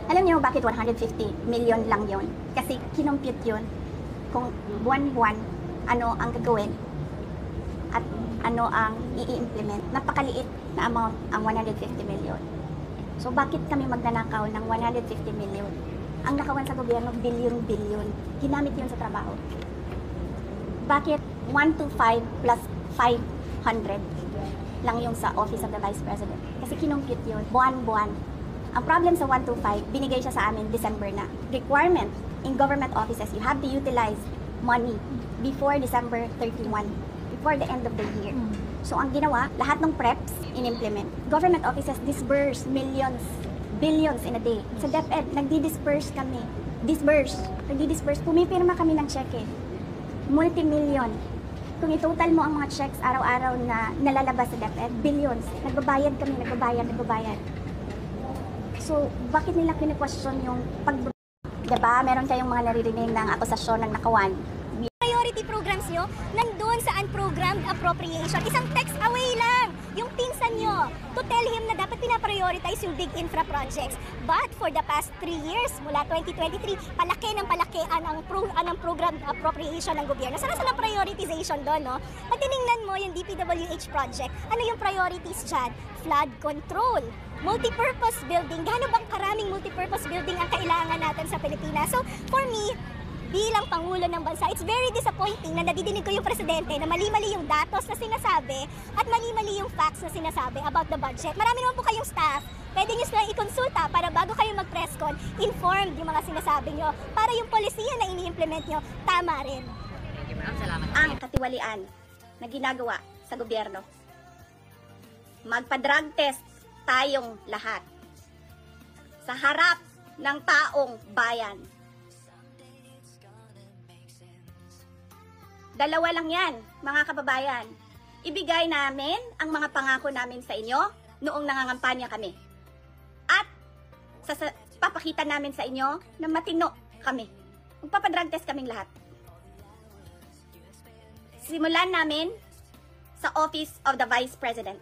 Alam niyo bakit 150 million lang yon? Kasi kinompute yun kung buwan-buwan ano ang gagawin at ano ang i-implement. Napakaliit na amount ang 150 million. So bakit kami magnanakaw ng 150 million? Ang nakawan sa gobyerno, billion-billion. Ginamit yun sa trabaho. Bakit 125 plus 500 lang yung sa Office of the Vice President? Kasi kinompute yun, buwan-buwan. Ang problem sa 125, binigay siya sa amin December na. Requirement in government offices, you have to utilize money before December 31, before the end of the year. So ang ginawa, lahat ng preps in-implement. Government offices disburse millions, billions in a day. Sa DepEd, nagdi-disperse kami. Nagdi-disperse. Pumipirma kami ng cheque. Multi-million. Kung i-total mo ang mga checks araw-araw na nalalabas sa DepEd, billions. Nagbabayad kami, nagbabayad. So, bakit nila kine-question yung diba, meron kayong mga naririnig ng akusasyon ng nakawan? Priority programs nyo, nandun sa unprogrammed appropriation. Isang text away lang, yung pinsan nyo, to tell him na dapat pinaprioritize yung big infra projects. But for the past 3 years, mula 2023, palaki ang programmed appropriation ng gobyerno. Saan ang prioritization doon, no? Pag tinignan mo yung DPWH project, ano yung priorities dyan? Flood control, multipurpose building. Gaano bang karaming multipurpose building ang kailangan natin sa Pilipinas? So, for me, bilang Pangulo ng Bansa, it's very disappointing na nadidinig ko yung Presidente na mali-mali yung datos na sinasabi at mali-mali yung facts na sinasabi about the budget. Marami naman po kayong staff, pwede nyo silang ikonsulta para bago kayo mag-press con, informed yung mga sinasabi nyo para yung polisiya na ini-implement nyo, tama rin. Thank you, ma'am. Salamat. Ang katiwalian na ginagawa sa gobyerno. Magpa-drug test tayong lahat sa harap ng taong bayan. Dalawa lang yan, mga kababayan. Ibigay namin ang mga pangako namin sa inyo noong nangangampanya kami. At papakita namin sa inyo na matino kami. Magpapadrug test kaming lahat. Simulan namin sa Office of the Vice President.